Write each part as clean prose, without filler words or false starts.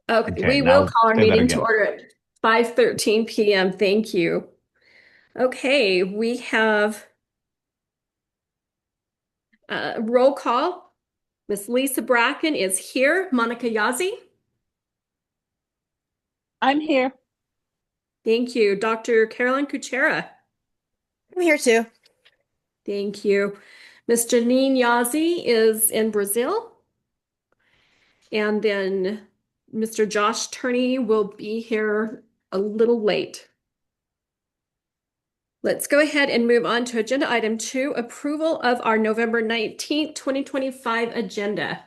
Okay, Okay, we will now call our say that meeting to again. order at 5:13 p.m. Thank you. Okay, we have roll call. Miss Lisa Bracken is here. Monica Yazzie. I'm here. Thank you. Dr. Carolyn Kuchera. I'm here too. Thank you. Miss Janine Yazzie is in Brazil. And then Mr. Josh Turney will be here a little late. Let's go ahead and move on to agenda item 2, approval of our November 19th, 2025 agenda.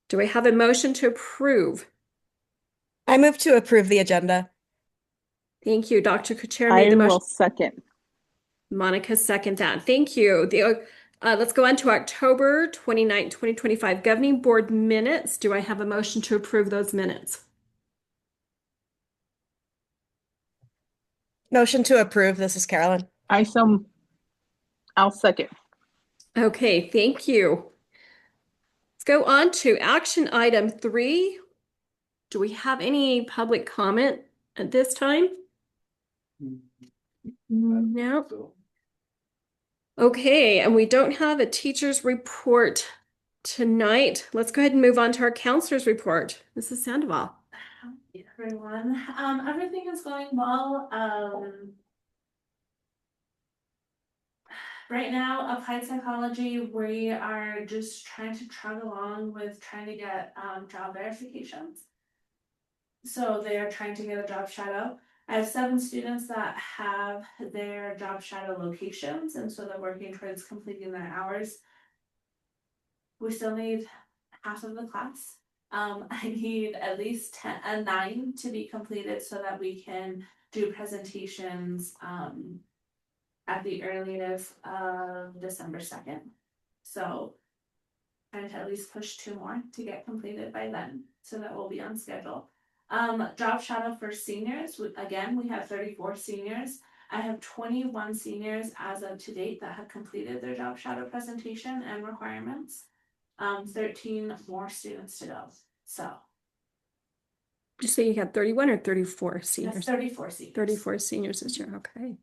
Do I have a motion to approve? I move to approve the agenda. Thank you. Dr. Kuchera made I the will motion. second. Monica second that. Thank you. Let's go on to October 29th, 2025 governing board minutes. Do I have a motion to approve those minutes? Motion to approve. This is Carolyn. I'll second. Okay, thank you. Let's go on to action item 3. Do we have any public comment at this time? No. Okay, and we don't have a teacher's report tonight. Let's go ahead and move on to our counselor's report. Mrs. Sandoval. Hey everyone. Everything is going well. Right now, applied psychology, we are just trying to trudge along with trying to get job verifications. So they are trying to get a job shadow. I have 7 students that have their job shadow locations, and so they're working towards completing their hours. We still need half of the class. I need at least 9 to be completed so that we can do presentations at the earliest of December 2nd. So trying to at least push 2 more to get completed by then, so that we'll be on schedule. Job shadow for seniors, again, we have 34 seniors. I have 21 seniors as of to date that have completed their job shadow presentation and requirements. 13 more students to go. So Did you say you had 31 or 34 that's seniors? 34 seniors. 34 seniors this year. Okay.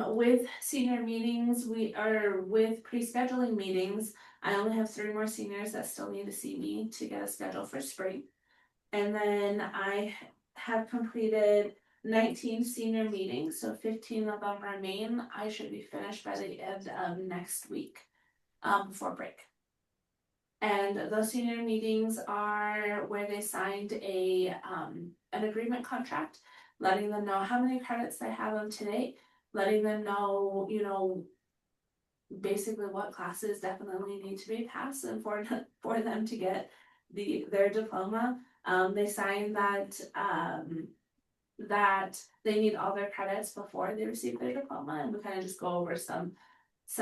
With senior meetings, with pre-scheduling meetings, I only have 3 more seniors that still need to see me to get a schedule for spring. And then I have completed 19 senior meetings, so 15 of them remain. I should be finished by the end of next week, before break. And those senior meetings are where they signed an agreement contract, letting them know how many credits they have of today, letting them know, basically what classes definitely need to be passed and for them to get their diploma. They signed that they need all their credits before they receive their diploma, and we kind of just go over some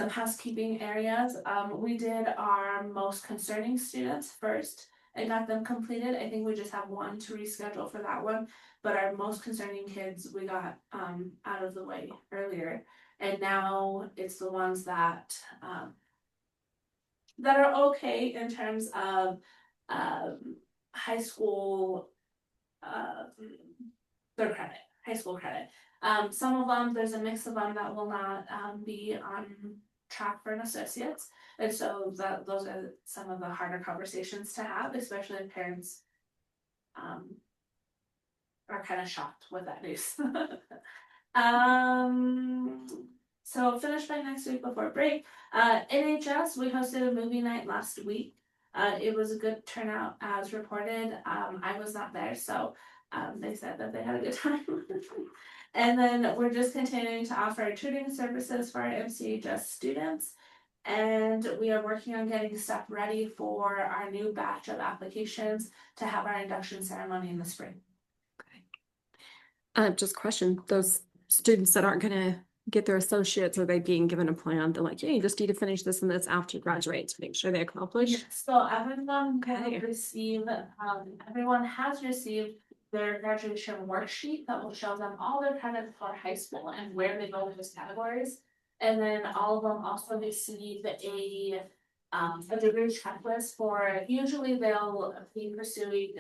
housekeeping areas. We did our most concerning students first and got them completed. I think we just have 1 to reschedule for that one, but our most concerning kids we got out of the way earlier, and now it's the ones that are okay in terms of high school their credit, high school credit. Some of them, there's a mix of them that will not be on track for an associate's. And so those are some of the harder conversations to have, especially if parents are kind of shocked with that news. So finished by next week before break. NHS, we hosted a movie night last week. It was a good turnout as reported. I was not there, so they said that they had a good time. And then we're just continuing to offer tutoring services for our MCHS students. And we are working on getting stuff ready for our new batch of applications to have our induction ceremony in the spring. Just question, those students that aren't going to get their associates, are they being given a plan? They're like, yeah, you just need to finish this and this after you graduate to make sure they accomplish. Yes, so everyone will receive, everyone has received their graduation worksheet that will show them all their credits for high school and where they go in those categories. And then all of them also receive a degree checklist for, usually they'll be pursuing,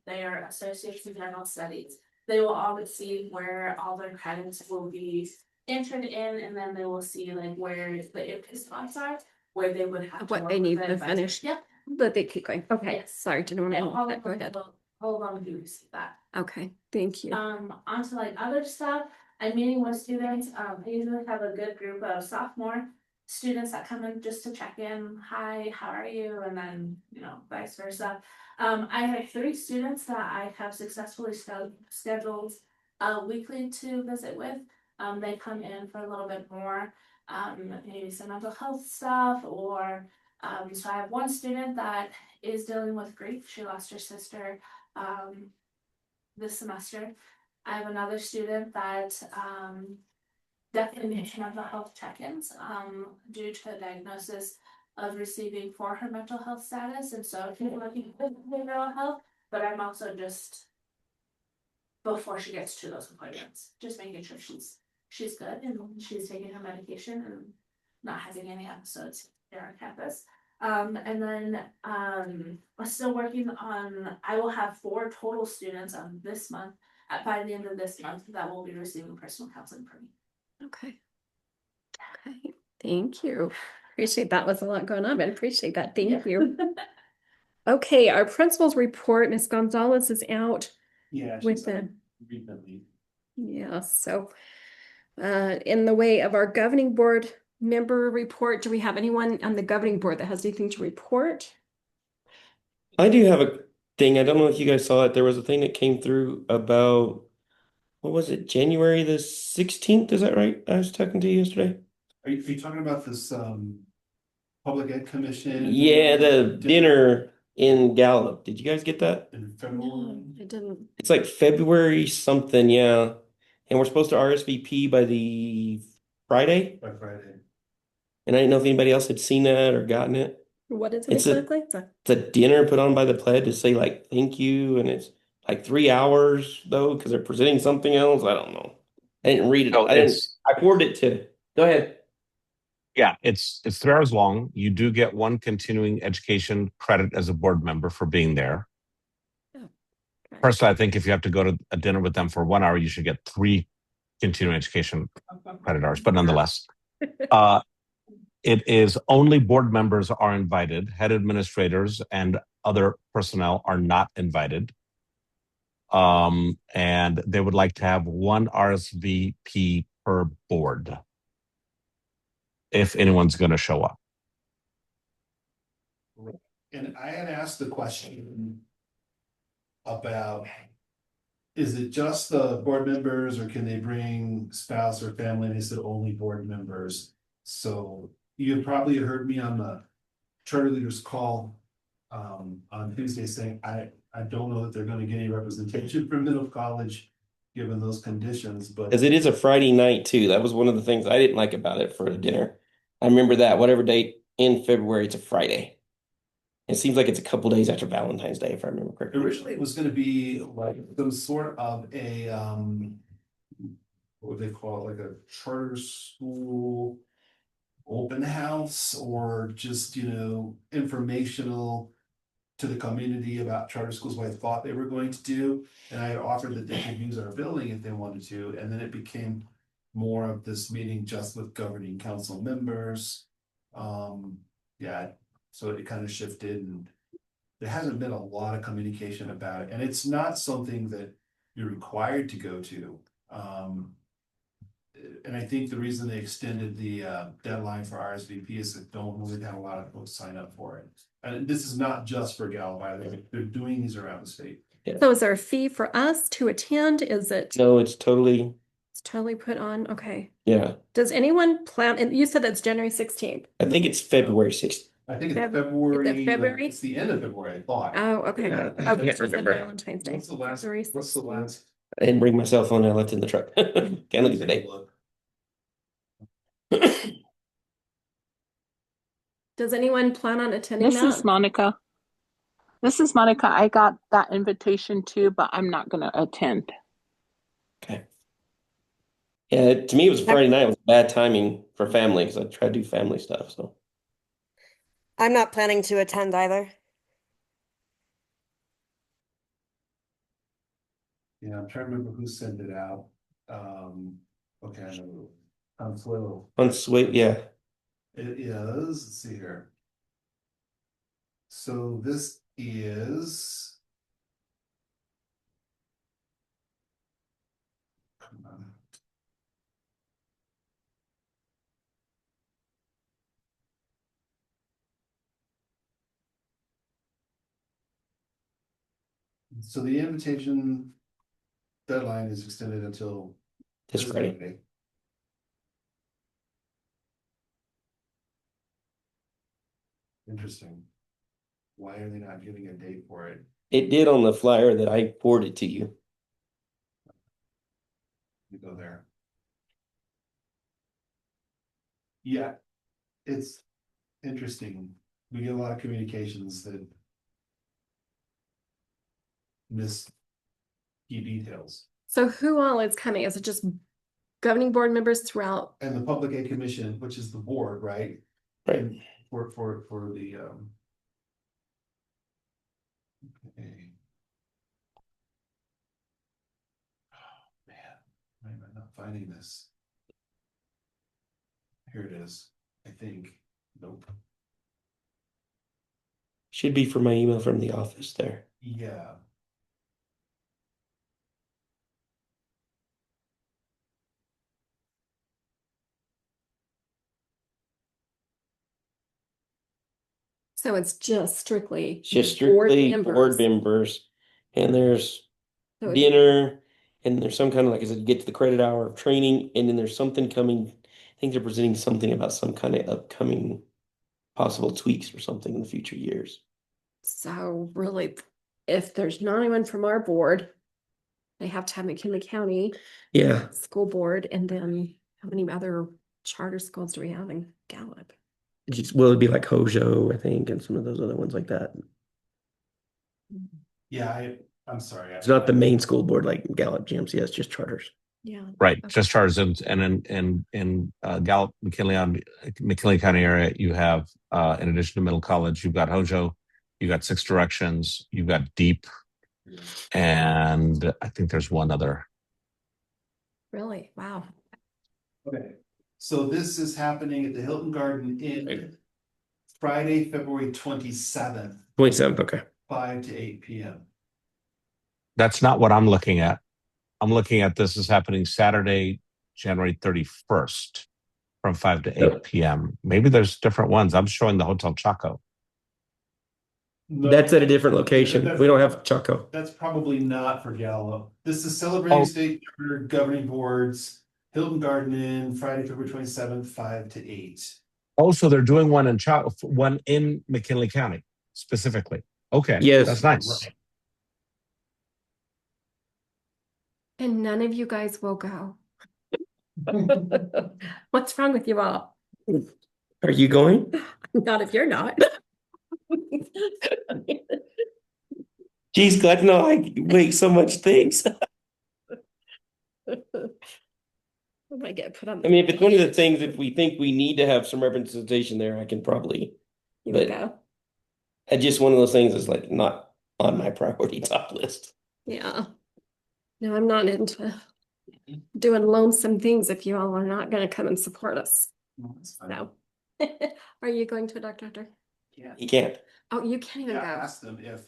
their associates in general studies. They will all receive where all their credits will be entered in, and then they will see like where the empty spots are, where they would have to What work they with need the to advisor. finish. Yep. But they keep going. Okay, Yes. sorry, didn't Yeah, want all to, of go them ahead. will, all of them do receive that. Okay, thank you. Onto like other stuff, I'm meeting with students, I usually have a good group of sophomore students that come in just to check in, hi, how are you, and then, vice versa. I have 3 students that I have successfully scheduled weekly to visit with. They come in for a little bit more, maybe some mental health stuff, or so I have one student that is dealing with grief. She lost her sister this semester. I have another student that definitely needs mental health check-ins due to a diagnosis of receiving for her mental health status, and so she's looking for behavioral health, but I'm also just before she gets to those appointments, just making sure she's good and she's taking her medication and not having any episodes here on campus. And then I'm still working on, I will have 4 total students this month, by the end of this month, that will be receiving personal counseling from me. Okay. Okay, thank you. Appreciate that. Was a lot going on, but I appreciate that. Thank you. Okay, our principal's report, Ms. Gonzalez is out Yeah, with she's the, recently. yeah, so in the way of our governing board member report, do we have anyone on the governing board that has anything to report? I do have a thing. I don't know if you guys saw it. There was a thing that came through about, what was it, January the 16th? Is that right? I was talking to you yesterday. Are you talking about this public ed commission? Yeah, the dinner in Gallup. Did you guys get that? In No, February? I didn't. It's like February something, yeah. And we're supposed to RSVP by the Friday. By Friday. And I didn't know if anybody else had seen that or gotten it. What is it It's a- exactly? It's a dinner put on by the pledge to say like thank you, and it's like 3 hours though, because they're presenting something else. I don't know. I didn't read it. So I forwarded it to. Go ahead. yeah, it's 3 hours long. You do get 1 continuing education credit as a board member for being there. Oh, okay. Personally, I think if you have to go to a dinner with them for 1 hour, you should get 3 continuing education credit hours. But nonetheless, it is only board members are invited. Head administrators and other personnel are not invited. And they would like to have 1 RSVP per board if anyone's going to show up. And I had asked the question about, is it just the board members or can they bring spouse or family? And they said only board members. So you probably heard me on the charter leaders call on Tuesday saying, I don't know that they're gonna get any representation from Middle College, given those conditions, but. Because it is a Friday night too. That was one of the things I didn't like about it for a dinner. I remember that whatever date in February, it's a Friday. It seems like it's a couple days after Valentine's Day, if I remember correctly. Originally, it was gonna be like some sort of a, what would they call it, like a charter school open house, or just, informational to the community about charter schools, what I thought they were going to do. And I offered that they could use our building if they wanted to, and then it became more of this meeting just with governing council members. Yeah, so it kind of shifted, and there hasn't been a lot of communication about it, and it's not something that you're required to go to. And I think the reason they extended the deadline for RSVP is that don't really have a lot of folks sign up for it. And this is not just for Gallup either. They're doing these around the state. So is there a fee for us to attend? Is it No, it's totally, it's totally put on? Okay. yeah. Does anyone plan, and you said that's January 16th. I think it's February 6th. I think it's Feb- February. is it February? It's the end of February, I thought. Oh, okay. Yeah, I Okay, can't so it's remember. Valentine's Day. What's the last, February what's the 16th. last? I didn't bring my cell phone. I left it in the truck. Can't look at the date. Does anyone plan on attending This is that? Monica. This is Monica. I got that invitation too, but I'm not going to attend. Okay. Yeah, to me, it was Friday night. It was bad timing for family because I try to do family stuff. So I'm not planning to attend either. Yeah, I'm trying to remember who sent it out. Okay, I know. Consuelo. On Sweet, yeah. It is, let's see here. So this is. Come on. So the invitation deadline is extended until This Friday. Interesting. Why are they not giving a date for it? It did on the flyer that I forwarded to you. You go there. Yeah, it's interesting. We get a lot of communications that miss key details. So who all is coming? Is it just governing board members throughout? And the Public Aid Commission, which is the board, right? Right. And for the okay. Oh, man, why am I not finding this? Here it is, I think. Nope. Should be from my email from the office there. Yeah. So it's just strictly. It's just board strictly members. board members. And there's So it's- dinner, and there's some kind of, like I said, you get to the credit hour of training, and then there's something coming. I think they're presenting something about some kind of upcoming possible tweaks or something in the future years. So really, if there's not anyone from our board, they have to have McKinley County Yeah. School Board, and then how many other charter schools do we have in Gallup? Well, it'd be like Hojo, I think, and some of those other ones like that. Yeah, I'm sorry. It's not the main school board like Gallup, GMC, it's just charters. Yeah. Right, Okay. just charters, and in Gallup, McKinley County area, you have in addition to Middle College, you've got Hojo, you got Six Directions, you've got Deep, and I think there's one other. Really? Wow. Okay, so this is happening at the Hilton Garden Inn, Friday, February 27th, 27th, okay. 5 to 8 p.m. That's not what I'm looking at. I'm looking at this is happening Saturday, January 31st, from 5 to 8 Yep. p.m. Maybe there's different ones. I'm showing the Hotel Chaco. No, That's at a different location. that's- We don't have Chaco. That's probably not for Gallup. This is celebrating Oh. state charter governing boards, Hilton Garden Inn, Friday, February 27th, 5 to 8. Also, they're doing one in McKinley County specifically. Okay, Yes. that's nice. Right. And none of you guys will go. What's wrong with you all? Are you going? Not if you're not. Geez, glad to know I wait so much things. I might get put on. I mean, if it's one of the things, if we think we need to have some representation there, I can probably. You would but- go. It's just one of those things that's like not on my priority top list. Yeah. No, I'm not into doing lonesome things if you all are not gonna come and support us. No, that's fine. No. Are you going to it, Dr. Doctor? Yeah. You can't. Oh, you can't even Yeah, I go. asked them if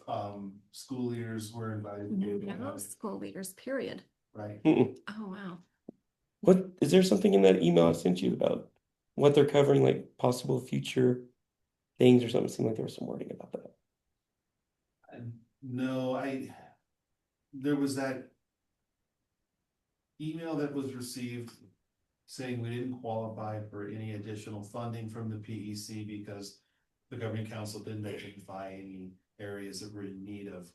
school leaders were invited. No school leaders, period. Right. Mm-mm. Oh, wow. What is there something in that email I sent you about what they're covering, like possible future things or something? It seemed like there was some wording about that. No, there was that email that was received saying we didn't qualify for any additional funding from the PEC because the governing council didn't identify any areas that were in need of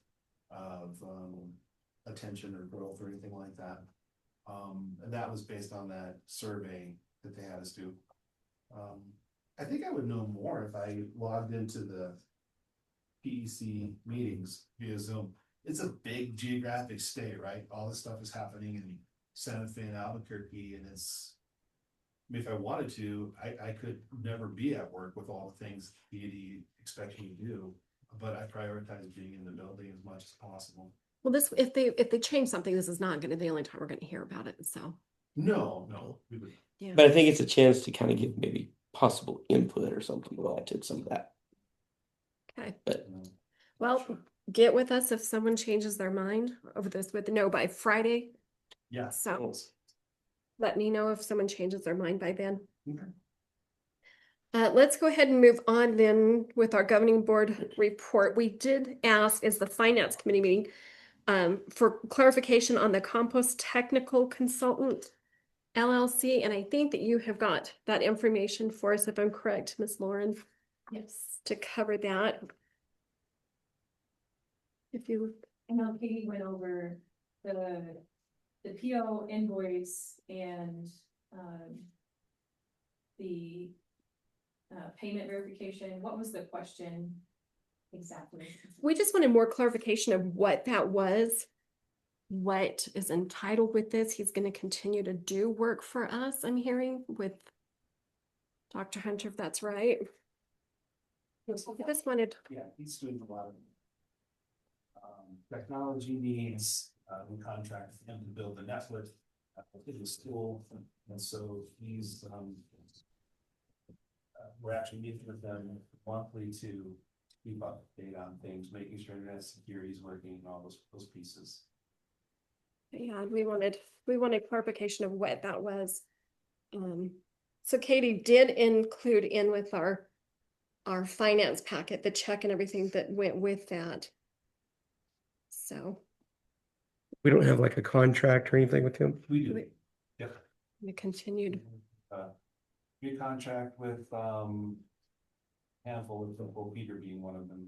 attention or growth or anything like that. And that was based on that survey that they had us do. I think I would know more if I logged into the PEC meetings via Zoom. It's a big geographic state, right? All this stuff is happening in Santa Fe and Albuquerque, and it's mean, if I wanted to, I could never be at work with all the things BD expects me to do. But I prioritize being in the building as much as possible. Well, this, if they change something, this is not gonna be the only time we're gonna hear about it, so, No, we would. yeah. But I think it's a chance to kind of give maybe possible input or something relative to some of that. Okay, But well, get with us if someone changes their mind over this with no by Friday. Yeah. So let me know if someone changes their mind by then. Okay. Let's go ahead and move on then with our governing board report. We did ask, is the finance committee meeting, for clarification on the compost technical consultant LLC, and I think that you have got that information for us, if I'm correct, Miss Lauren, Yes, to cover that. If you, I know Katie went over the PO invoice and, the payment verification. What was the question exactly? we just wanted more clarification of what that was. What is entitled with this? He's gonna continue to do work for us, I'm hearing, with Dr. Hunter, if that's right. I just wanted, Yeah, he's doing a lot of. Technology needs, we contract with him to build the network in the school, and so he's, we're actually meeting with them monthly to keep up to date on things, making sure that security is working and all those pieces. yeah, we wanted clarification of what that was. So Katie did include in with our finance packet, the check and everything that went with that. So We don't have like a contract or anything with him. We do, we yep. we continued. We contract with, handful of people, Peter being one of them,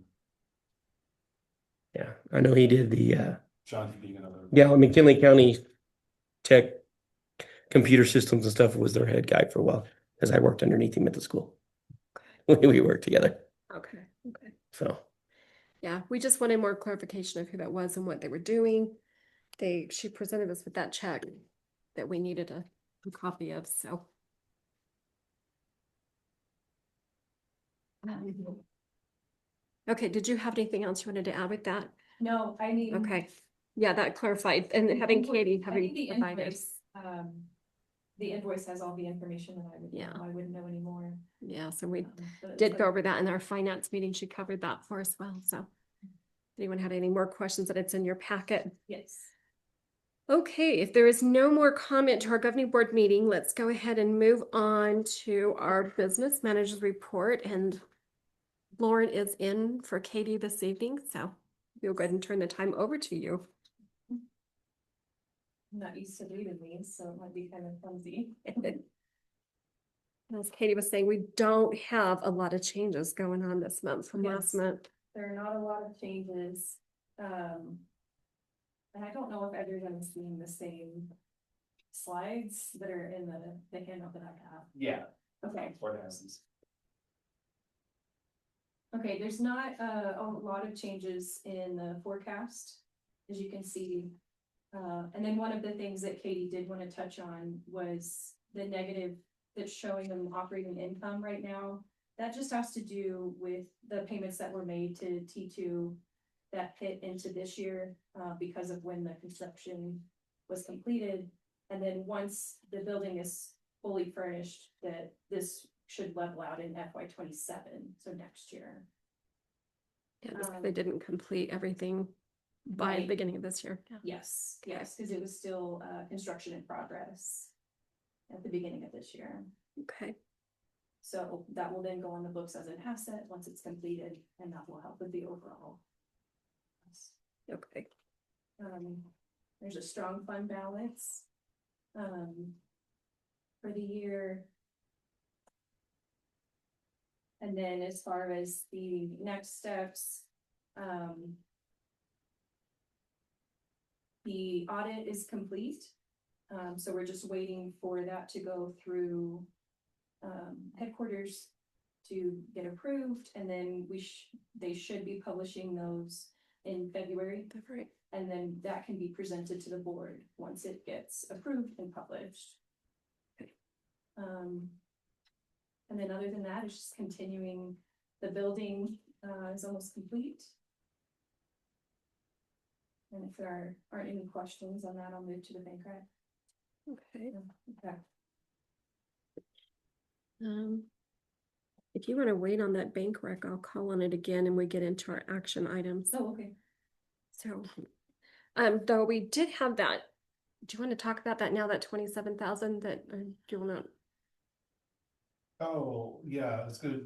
Yeah, I know he did the John being another. McKinley County Tech computer systems and stuff was their head guy for a while, because I worked underneath him at the school. We worked together. Okay, okay. So Yeah, we just wanted more clarification of who that was and what they were doing. She presented us with that check that we needed a copy of, so. Okay, did you have anything else you wanted to add with that? No, I need. Okay, yeah, that clarified, and having Katie, I think having the provided, invoice, the invoice has all the information that I would Yeah. know. I wouldn't know anymore. yeah, so we But it's did like- go over that in our finance meeting, she covered that for us well, so. If anyone had any more questions, that it's in your packet. Yes. Okay, if there is no more comment to our governing board meeting, let's go ahead and move on to our business manager's report, and Lauren is in for Katie this evening, so we'll go ahead and turn the time over to you. I'm not used to leading these, so it might be kind of clumsy. As Katie was saying, we don't have a lot of changes going on this month from last Yes. month. There are not a lot of changes. And I don't know if everyone's seeing the same slides that are in the handout that I have. Yeah. Okay. Courthouses. Okay, there's not a lot of changes in the forecast, as you can see. And then one of the things that Katie did want to touch on was the negative that's showing them operating income right now. That just has to do with the payments that were made to T2 that hit into this year because of when the construction was completed. And then once the building is fully furnished, that this should level out in FY 27, so next year. Yeah, just 'cause they didn't complete everything by the Right. beginning of this year. Yeah. Yes, because it was still construction in progress at the beginning of this year. Okay, So that will then go on the books as an asset once it's completed, and that will help with the overall. okay. There's a strong fund balance. For the year. And then as far as the next steps, the audit is complete. So we're just waiting for that to go through headquarters to get approved, and then they should be publishing those in February. Right. And then that can be presented to the board once it gets approved and published. And then other than that, it's just continuing, the building, is almost complete. And if there aren't any questions on that, I'll move to the bank rec. Okay. Okay. If you want to wait on that bank rec, I'll call on it again and we get into our action items. Oh, okay. So, though we did have that, do you want to talk about that now, that 27,000 that, do you want to? Oh, yeah, I was gonna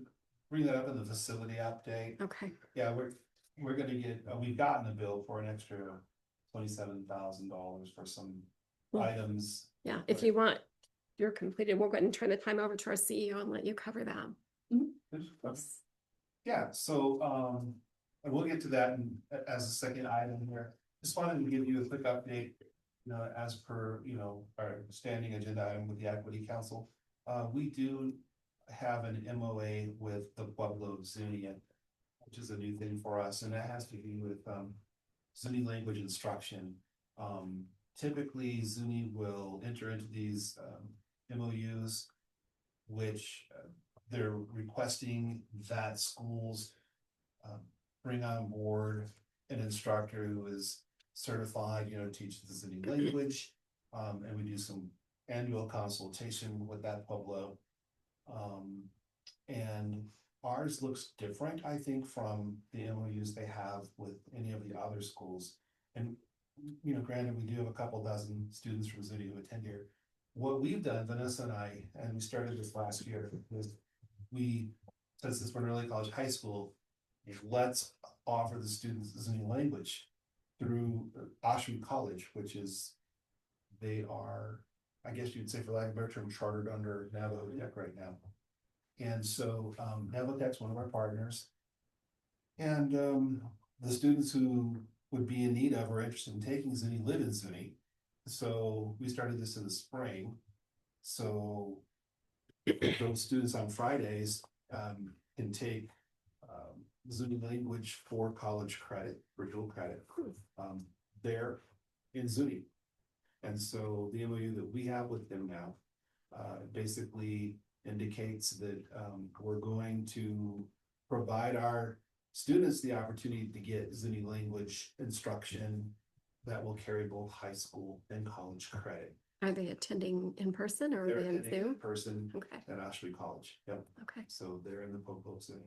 bring that up in the facility update. Okay, Yeah, we're gonna get, we've gotten a bill for an extra $27,000 for some Well, items. yeah, if you want, you're completed, we'll go ahead and turn the time over to our CEO and let you cover that. Okay. Yeah, so, and we'll get to that as a second item here. Just wanted to give you a quick update, as per, our standing agenda item with the Equity Council. We do have an MOA with the Pueblo Zuni, which is a new thing for us, and that has to do with, Zuni language instruction. Typically, Zuni will enter into these, MOUs, which, they're requesting that schools bring on board an instructor who is certified, to teach the Zuni language. And we do some annual consultation with that Pueblo. And ours looks different, I think, from the MOUs they have with any of the other schools. And, granted, we do have a couple dozen students from Zuni who attend here. What we've done, Vanessa and I, and we started this last year, is since this we're in early college, high school, let's offer the students the Zuni language through Oshwe College, which is, they are, I guess you'd say, for lack of a better term, chartered under Navajo Tech right now. And so Navajo Tech's one of our partners. And the students who would be in need of or interested in taking Zuni live in Zuni. So we started this in the spring. So those students on Fridays can take Zuni language for college credit, for dual credit, there in Zuni. And so the MOU that we have with them now basically indicates that we're going to provide our students the opportunity to get Zuni language instruction that will carry both high school and college credit. Are they attending in person or are They're they in attending Zoom? in person Okay, at Oshwe College. Yep. okay, So they're in the Poco Zuni.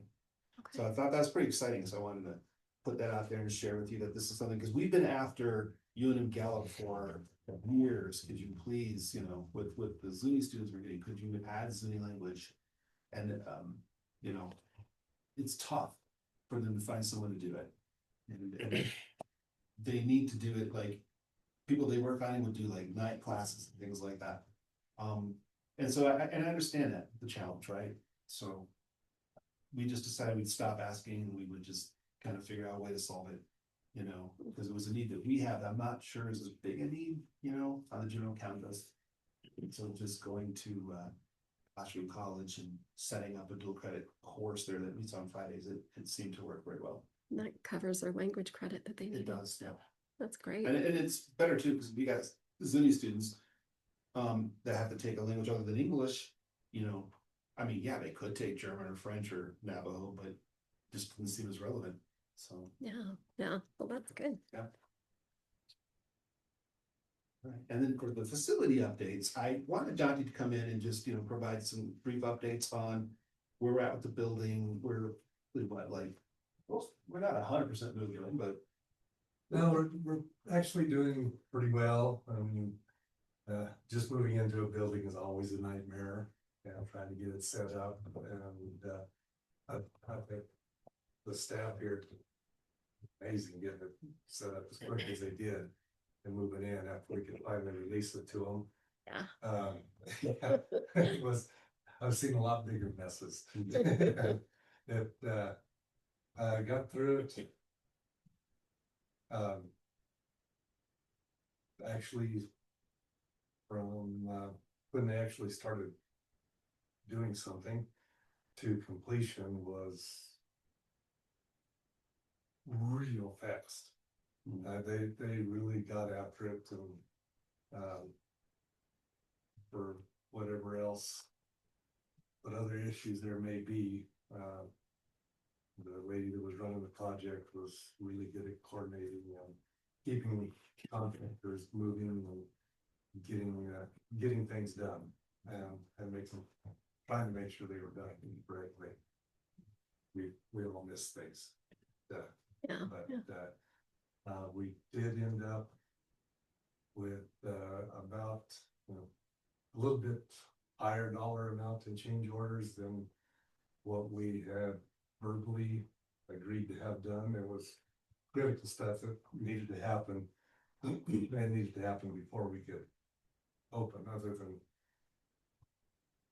So okay. I thought that was pretty exciting. So I wanted to put that out there and share with you that this is something, because we've been after UNM Gallup for years. Could you please, with the Zuni students we're getting, could you add Zuni language? And, it's tough for them to find someone to do it. And they need to do it, like people they work on would do like night classes and things like that. And so I understand that, the challenge, right? So we just decided we'd stop asking and we would just kind of figure out a way to solve it, because it was a need that we have. I'm not sure is as big a need, on the general campus. So just going to Oshwe College and setting up a dual credit course there that meets on Fridays, it seemed to work very well. And that covers their language credit that they need. It does, yeah. That's great. And it's better too, because we got Zuni students that have to take a language other than English, I mean, yeah, they could take German or French or Navajo, but just didn't seem as relevant. So Yeah, well, that's good. yeah. Right. And then for the facility updates, I wanted Jonty to come in and just, provide some brief updates on where we're at with the building. We're not 100% moving, but no, we're actually doing pretty well. Just moving into a building is always a nightmare. Trying to get it set up, and I think the staff here, amazing getting it set up as quick as they did and moving in after we could finally release it to them. Yeah. It was. I've seen a lot bigger messes. That I got through it. Actually, from when they actually started doing something to completion was real fast. They really got after it, and for whatever else what other issues there may be. The lady that was running the project was really good at coordinating and keeping contractors moving and getting things done, and trying to make sure they were done correctly. We all miss things. Yeah. But we did end up with about a little bit higher dollar amount in change orders than what we had verbally agreed to have done. There was critical stuff that needed to happen and needed to happen before we could open, other than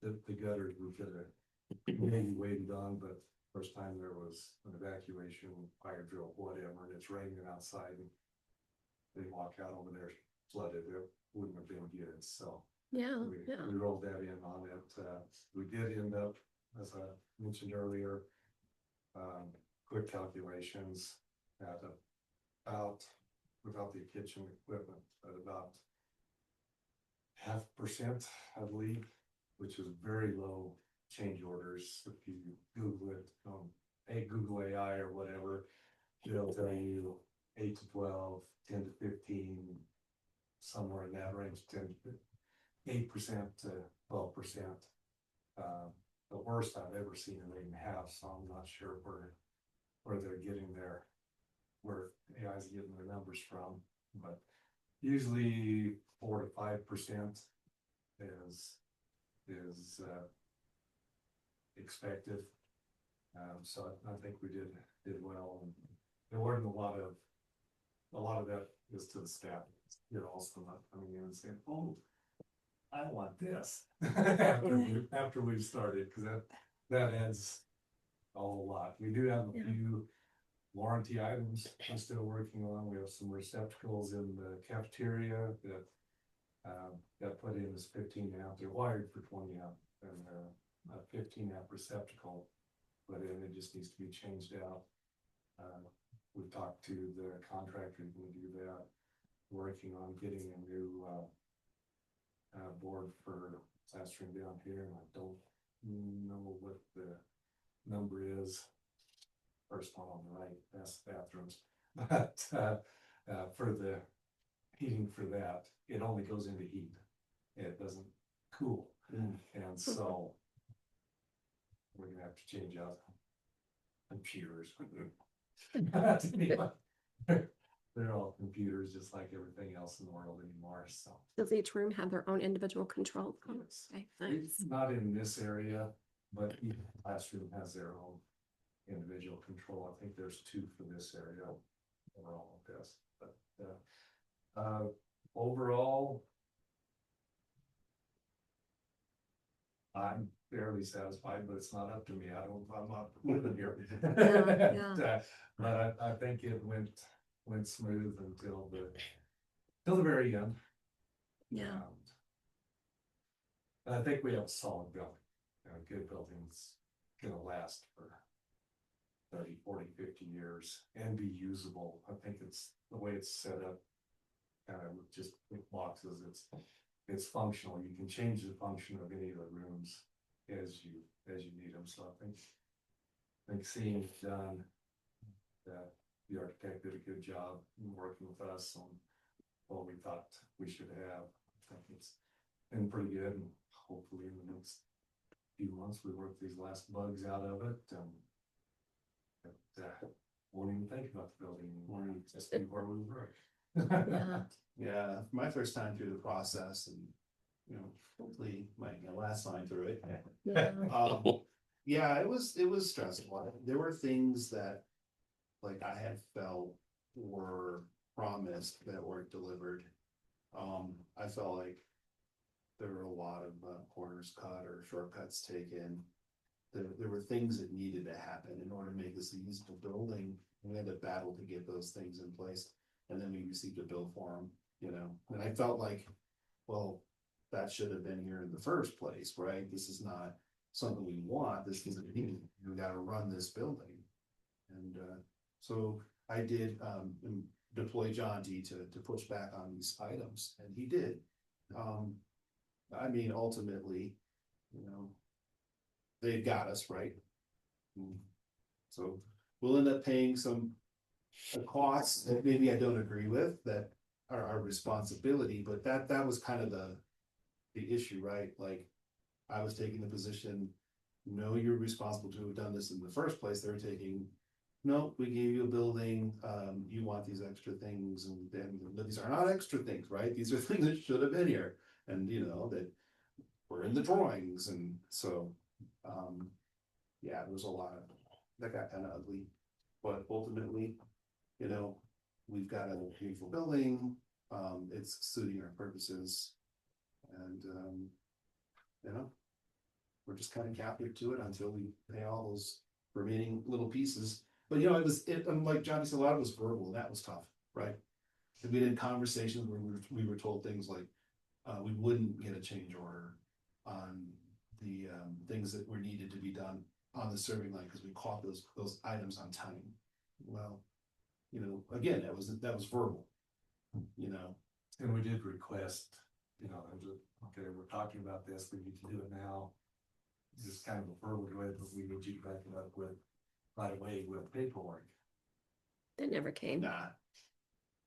the gutters we could have maybe waited on, but first time there was an evacuation, fire drill, whatever, and it's raining outside, and they walk out over there flooded, it wouldn't have been good. So Yeah. we rolled that in on it. We did end up, as I mentioned earlier, quick calculations at about, without the kitchen equipment, at about 0.5%, I believe, which is very low change orders. If you Google it, Google AI or whatever, it'll tell you 8 to 12, 10 to 15, somewhere in that range, 8% to 12%. The worst I've ever seen it even have, so I'm not sure where they're getting where AI is getting their numbers from, but usually 4 to 5% is expected. So I think we did well, and there weren't a lot of that is to the staff. You're also not coming in and saying, "Oh, I want this," after we've started, because that adds a whole lot. We do have a few warranty items I'm still working on. We have some receptacles in the cafeteria that got put in as 15 amp. They're wired for 20 amp, and a 15 amp receptacle, but it just needs to be changed out. We've talked to the contractor who can do that. Working on getting a new board for classroom down here, and I don't know what the number is. First one on the right, that's bathrooms. But for the heating for that, it only goes into heat. It doesn't cool. And so we're gonna have to change out computers. They're all computers, just like everything else in the world anymore. So Does each room have their own individual control? yes. Okay, nice. It's not in this area, but each classroom has their own individual control. I think there's 2 for this area overall of this, but overall, I'm fairly satisfied, but it's not up to me. I'm not living here. Yeah. But I think it went smooth until the very end. Yeah. And I think we have a solid building. A good building's gonna last for 30, 40, 50 years and be usable. I think it's the way it's set up, kind of just with boxes. It's functional. You can change the function of any of the rooms as you need them. So I think seeing it done, that the architect did a good job working with us on what we thought we should have. I think it's been pretty good, and hopefully in the next few months we work these last bugs out of it. Won't even think about the building anymore, and just be where we work. Yeah. Yeah, my first time through the process, and hopefully my last time through it. Yeah. Yeah, it was stressful. There were things that like I had felt were promised that weren't delivered. I felt like there were a lot of corners cut or shortcuts taken. There were things that needed to happen in order to make this a usable building. We had to battle to get those things in place, and then we received a bill for them, and I felt like, well, that should have been here in the first place, right? This is not something we want. This isn't needed. We got to run this building. And so I did deploy John D to push back on these items, and he did. I mean, ultimately, they got us, right? So we'll end up paying a cost that maybe I don't agree with, that are our responsibility, but that was kind of the issue, right? Like, I was taking the position, no, you're responsible to have done this in the first place. They're taking, no, we gave you a building, you want these extra things, and then, but these are not extra things, right? These are things that should have been here, and you know, that were in the drawings, and so, yeah, there was a lot of, that got kind of ugly, but ultimately, you know, we've got a beautiful building, it's suiting our purposes, and, you know, we're just kind of captive to it until we pay all those remaining little pieces. But you know, and like Johnny said, a lot of it was verbal, and that was tough, right? And we had conversations where we were told things like, we wouldn't get a change order on the things that were needed to be done on the serving line because we caught those items on time. Well, you know, again, that was verbal, you know. And we did request, you know, okay, we're talking about this, we need to do it now. Just kind of a verbal way, but we need you to back it up with right away with paperwork. That never came. Nah.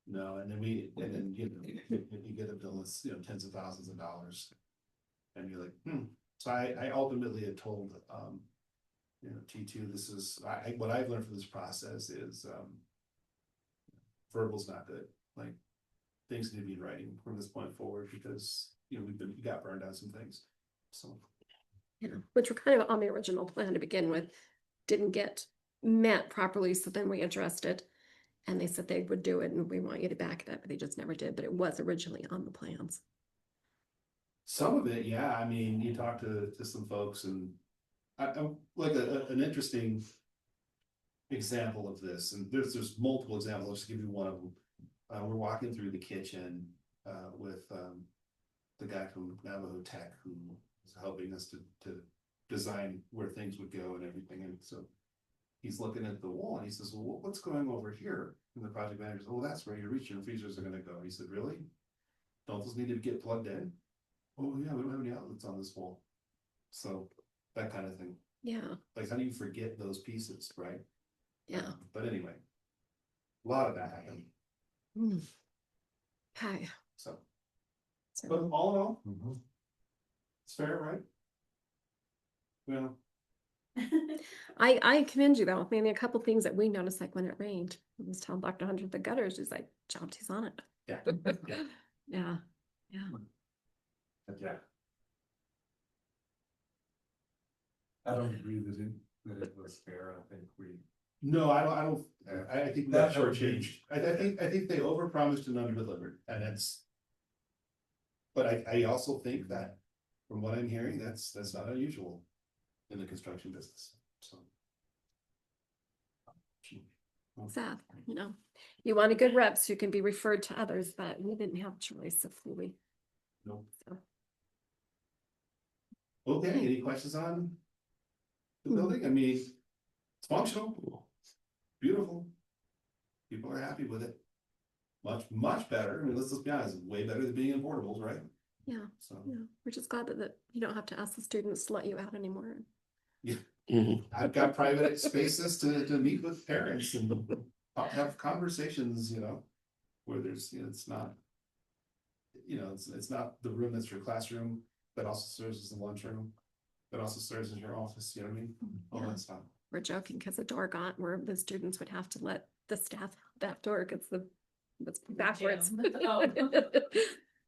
No, and then you know, you get a bill that's, you know, tens of thousands of dollars. And you're like, So I ultimately had told, you know, T2, this is, what I've learned from this process is, verbal's not good. Like, things need to be in writing from this point forward, because, you know, we got burned on some things, so. Yeah, which were kind of on the original plan to begin with, didn't get met properly, so then we addressed it. And they said they would do it, and we want you to back it up, but they just never did, but it was originally on the plans. Some of it, yeah, I mean, you talk to some folks, and I'm like an interesting example of this, and there's multiple examples. I'll just give you one of them. We're walking through the kitchen with the guy from Navajo Tech, who is helping us to design where things would go and everything, and so he's looking at the wall and he says, well, what's going over here? And the project manager says, oh, that's where your reach and freezers are going to go. He said, really? Don't those need to get plugged in? Oh yeah, we don't have any outlets on this wall. So that kind of thing. Yeah, Like, how do you forget those pieces, right? yeah. But anyway, a lot of that happened. Okay. So, So, but all in all, it's fair, right? Well, I commend you though. Maybe a couple things that we noticed, like when it rained, I was telling Dr. Hunter the gutters, he's like, Jonty's on it. yeah, yeah, Yeah, yeah. yeah. I don't agree that it was fair. I think No, I think That that shortchanged. I think they overpromised and underdelivered, and that's. But I also think that, from what I'm hearing, that's not unusual in the construction business, so. Sad, you know, you want a good rep so you can be referred to others, but we didn't have a choice if we. Nope. So. Okay, any questions on the building? I mean, it's functional, beautiful. People are happy with it. Much better. I mean, let's be honest, way better than being in portables, right? Yeah, So, yeah, we're just glad that you don't have to ask the students to let you out anymore. yeah, Mhm. I've got private spaces to meet with parents and have conversations, you know, where there's, you know, it's not. You know, it's not the room that's your classroom, that also serves as the lunchroom, that also serves as your office, you know what I mean? All Yeah. that stuff. We're joking because the door got where the students would have to let the staff out that door gets that's backwards.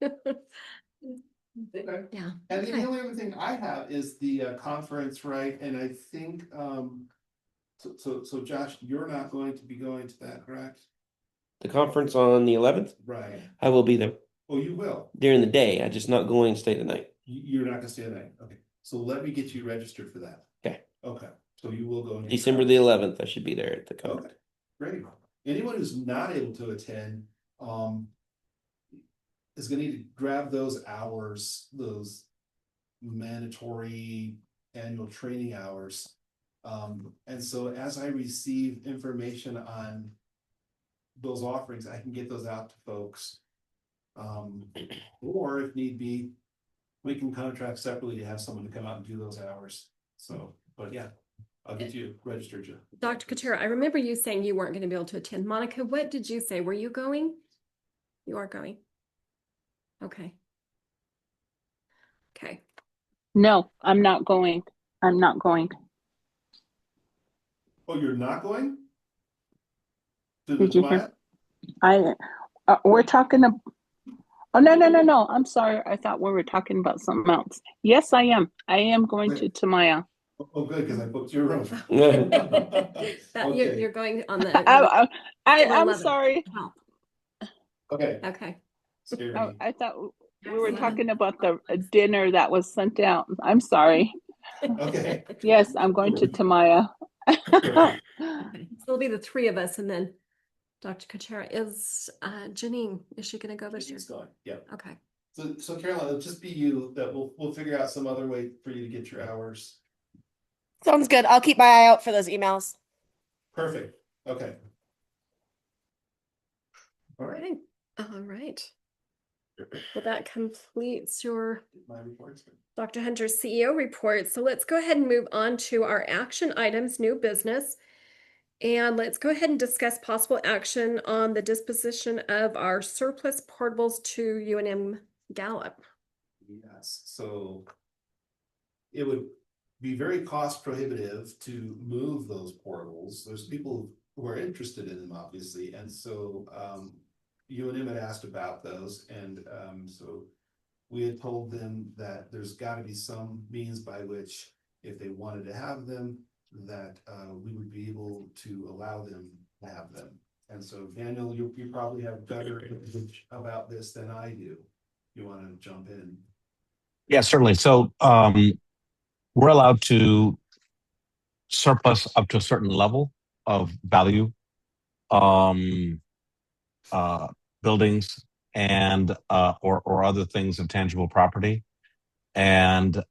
Okay. Yeah. And then Okay. the only other thing I have is the conference, right? And I think, so Josh, you're not going to be going to that, correct? The conference on the 11th, Right. I will be there Oh, you will? during the day. I'm just not going to stay the night. You're not gonna stay the night, okay. So let me get you registered for that. Okay. Okay, so you will go. and get December the 11th, I should be there at the conference. Okay, great. Anyone who's not able to attend, is gonna need to grab those hours, those mandatory annual training hours. And so as I receive information on those offerings, I can get those out to folks. Or if need be, we can contract separately to have someone to come out and do those hours. So, but yeah, I'll get you registered, Joe. Dr. Kutera, I remember you saying you weren't going to be able to attend. Monica, what did you say? Were you going? You are going. Okay. Okay. No, I'm not going. I'm not going. Oh, you're not going? To the Did you hear? Tamaya? We're talking. Oh, no. I'm sorry. I thought we were talking about something else. Yes, I am. I am going to Tamaya. Oh, good, because I booked your room. That Okay. you're going on the I'm 11th. sorry. Oh, Okay. okay. Scary. I thought we were talking about the dinner that was sent out. I'm sorry. Okay. Yes, I'm going to Tamaya. Okay. So it'll be the three of us, and then Dr. Kutera is Janine. Is she going to go this year? She's going. Yeah. Okay. So Caroline, it'll just be you that we'll figure out some other way for you to get your hours. Sounds good. I'll keep my eye out for those emails. Perfect. Okay. All right. Okay. All right. Well, that completes your My reports. Dr. Hunter's CEO report. So let's go ahead and move on to our action items, new business. And let's go ahead and discuss possible action on the disposition of our surplus portables to UNM Gallup. Yes, so it would be very cost prohibitive to move those portables. There's people who are interested in them, obviously, and so UNM had asked about those, and so we had told them that there's got to be some means by which, if they wanted to have them, that we would be able to allow them to have them. And so, Daniel, you probably have better knowledge about this than I do. You want to jump in? Yeah, certainly. So we're allowed to surplus up to a certain level of value, buildings and or other things of tangible property, and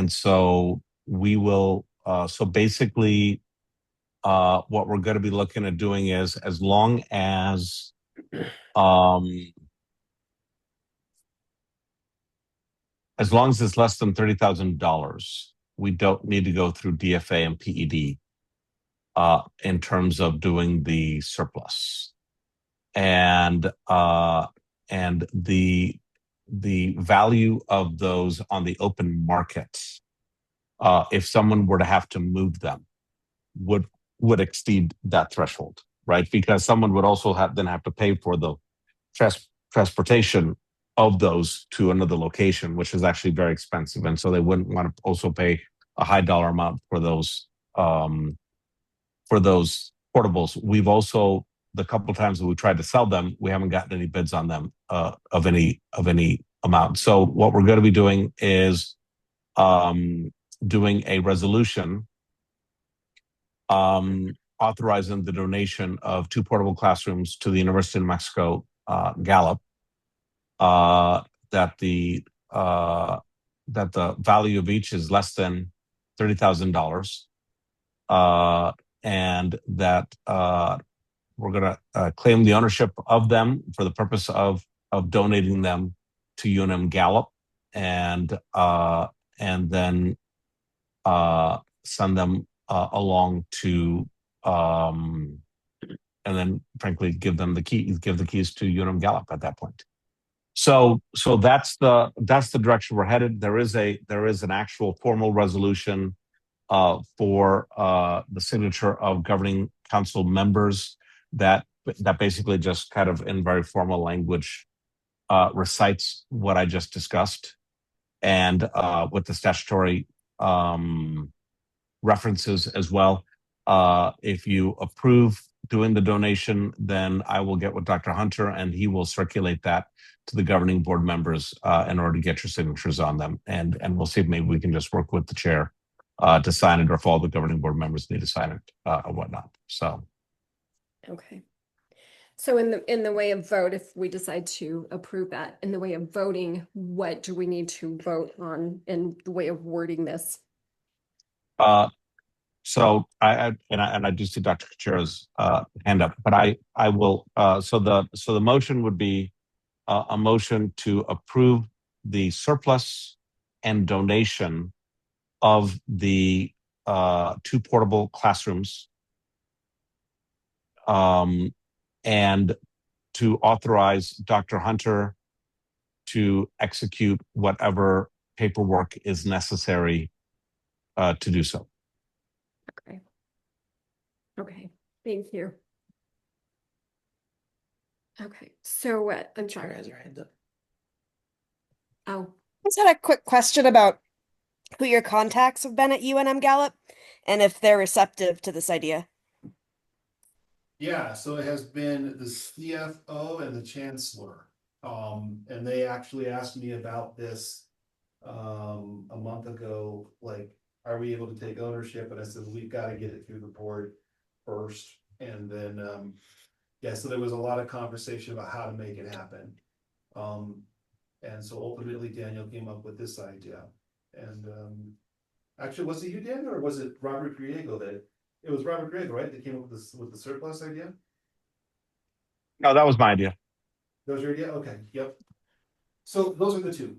so we will. So basically, what we're going to be looking at doing is, as long as it's less than $30,000, we don't need to go through DFA and PED in terms of doing the surplus. And the value of those on the open market, if someone were to have to move them, would exceed that threshold, right? Because someone would also have to pay for the transportation of those to another location, which is actually very expensive, and so they wouldn't want to also pay a high dollar amount for those portables. We've also, the couple times that we tried to sell them, we haven't gotten any bids on them of any amount. So what we're going to be doing is doing a resolution authorizing the donation of 2 portable classrooms to the University of New Mexico Gallup. That the value of each is less than $30,000, and that we're going to claim the ownership of them for the purpose of donating them to UNM Gallup, and then send them along to and then frankly give the keys to UNM Gallup at that point. So that's the direction we're headed. There is an actual formal resolution for the signature of governing council members that basically just kind of in very formal language recites what I just discussed, and with the statutory references as well. If you approve doing the donation, then I will get with Dr. Hunter and he will circulate that to the governing board members in order to get your signatures on them. And we'll see if maybe we can just work with the chair to sign it, or if all the governing board members need to sign it or whatnot. So. Okay. So in the way of vote, if we decide to approve that, in the way of voting, what do we need to vote on in the way of wording this? So I do see Dr. Kutera's hand up, but I will. So the motion would be a motion to approve the surplus and donation of the 2 portable classrooms, and to authorize Dr. Hunter to execute whatever paperwork is necessary to do so. Okay. Okay, thank you. Okay, so I'm Tara sorry. has her hands up. Oh, I just had a quick question about who your contacts have been at UNM Gallup and if they're receptive to this idea. Yeah, so it has been the CFO and the chancellor. And they actually asked me about this a month ago, like, are we able to take ownership? And I said, we've got to get it through the board first. And then, yeah, so there was a lot of conversation about how to make it happen. And so ultimately Daniel came up with this idea. And actually, was it you, Daniel, or was it Robert Griego that? It was Robert Griego, right, that came up with the surplus idea? No, that was my idea. That was your idea? Okay, yep. So those are the two.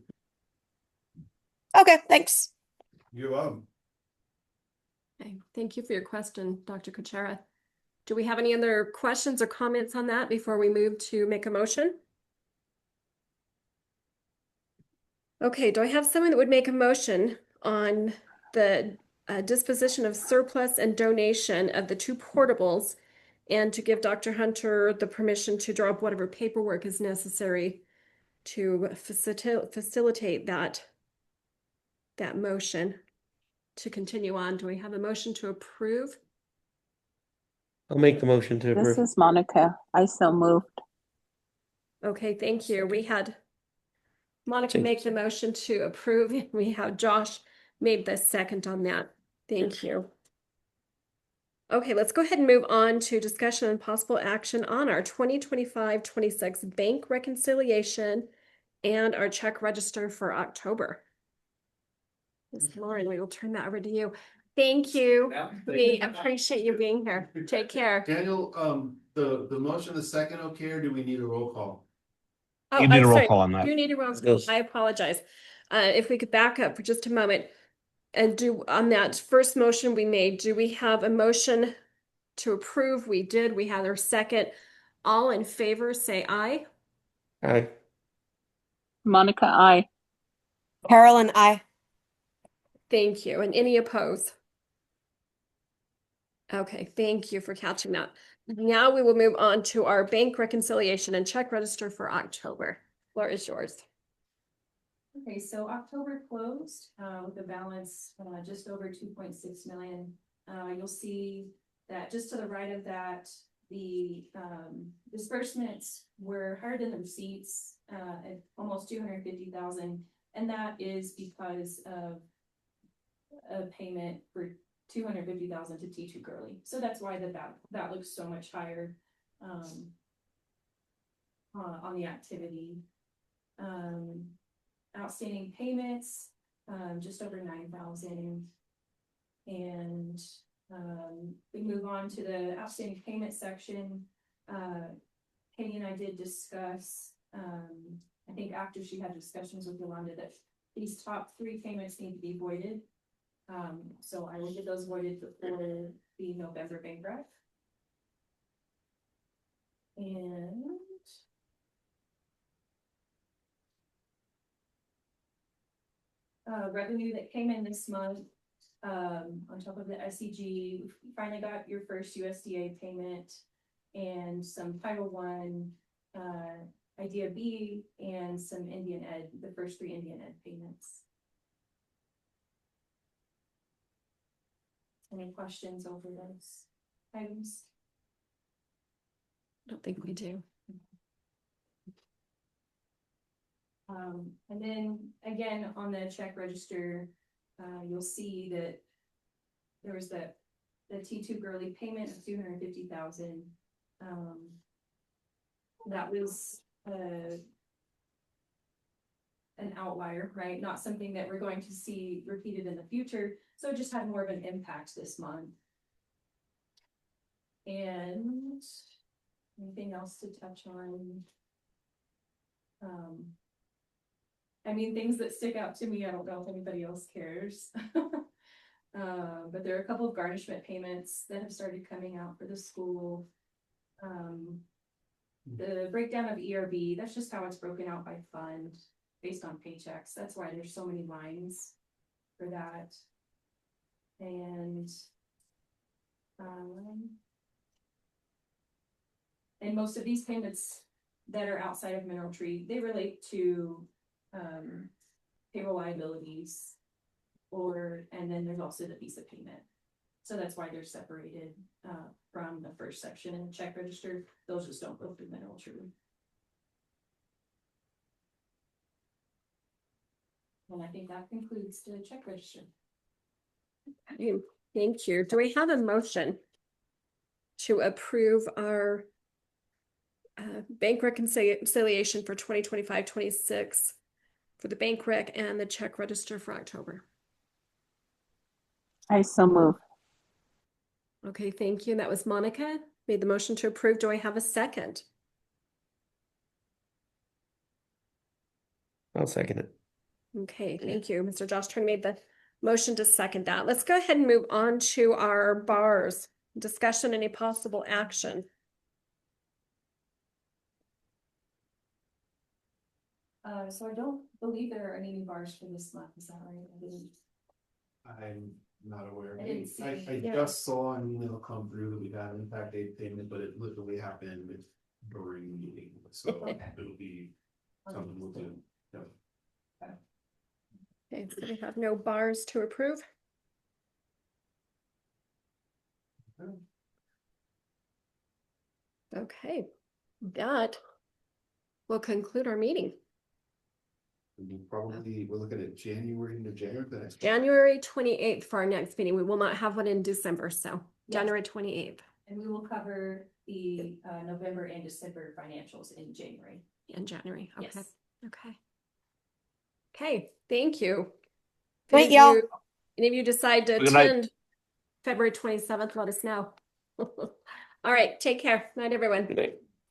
Okay, thanks. You're welcome. okay, thank you for your question, Dr. Kuchera. Do we have any other questions or comments on that before we move to make a motion? Okay, do I have someone that would make a motion on the disposition of surplus and donation of the 2 portables and to give Dr. Hunter the permission to draw up whatever paperwork is necessary to facilitate that motion to continue on? Do we have a motion to approve? I'll make the motion to This approve. is Monica. I so moved. Okay, thank you. We had Monica Thank you. make the motion to approve. We have Josh made the second on that. Thank you. Okay, let's go ahead and move on to discussion and possible action on our 2025-26 bank reconciliation and our check register for October. Ms. Lauren, we will turn that over to you. Thank you. We appreciate you being here. Take care. Daniel, the motion, the second, okay, or do we need a roll call? Oh, You need I'm a roll sorry. call on that. You need a roll call. Yes. I apologize. If we could back up for just a moment and do on that first motion we made, do we have a motion to approve? We did. We had our second. All in favor, say aye. Aye. Monica, I. Carolyn, I. Thank you. And any opposed? Okay, thank you for catching that. Now we will move on to our bank reconciliation and check register for October. Floor is yours. Okay, so October closed with a balance just over 2.6 million. You'll see that just to the right of that, the disbursements were higher than the receipts at almost 250,000, and that is because of a payment for 250,000 to T2 Gurley. So that's why that looks so much higher on the activity. Outstanding payments, just over 9,000. And we move on to the outstanding payment section. Katie and I did discuss, I think after she had discussions with Yolanda, that these top 3 payments need to be voided. So I will get those voided before the November bank rec. And revenue that came in this month, on top of the SEG, we finally got your first USDA payment and some Title I, Idea B, and some Indian Ed, the first 3 Indian Ed payments. Any questions over those items? I don't think we do. And then again, on the check register, you'll see that there was the T2 Gurley payment of 250,000. That was an outlier, right? Not something that we're going to see repeated in the future. So it just had more of an impact this month. And anything else to touch on? I mean, things that stick out to me, I don't know if anybody else cares. But there are a couple of garnishment payments that have started coming out for the school. The breakdown of ERB, that's just how it's broken out by fund based on paychecks. That's why there's so many lines for that. And most of these payments that are outside of Mineral Tree, they relate to payroll liabilities, and then there's also the visa payment. So that's why they're separated from the first section in the check register. Those just don't go through Mineral Tree. And I think that concludes the check register. Okay, thank you. Do we have a motion to approve our bank reconciliation for 2025-26 for the bank rec and the check register for October? I so move. Okay, thank you. That was Monica made the motion to approve. Do I have a second? I'll second it. Okay, thank you. Mr. Josh Turner made the motion to second that. Let's go ahead and move on to our bars. Discussion, any possible action? So I don't believe there are any new bars for this month. Is that right? I'm not aware. I didn't see. I Yeah. just saw an email come through that we got an impact aid payment, but it literally happened during the meeting, so Okay. it'll be something we'll do. Yeah. Okay, so we have no bars to approve. Okay, that will conclude our meeting. We're looking at January the next. January 28th for our next meeting. We will not have one in December, so Yes. January 28th And we will cover the November and December financials in January. in January. Okay, Yes. okay. Okay, thank you. If Great, any of y'all. you- Any of you decide to Good night. attend February 27th, let us know. All right, take care. Night, everyone. Good night.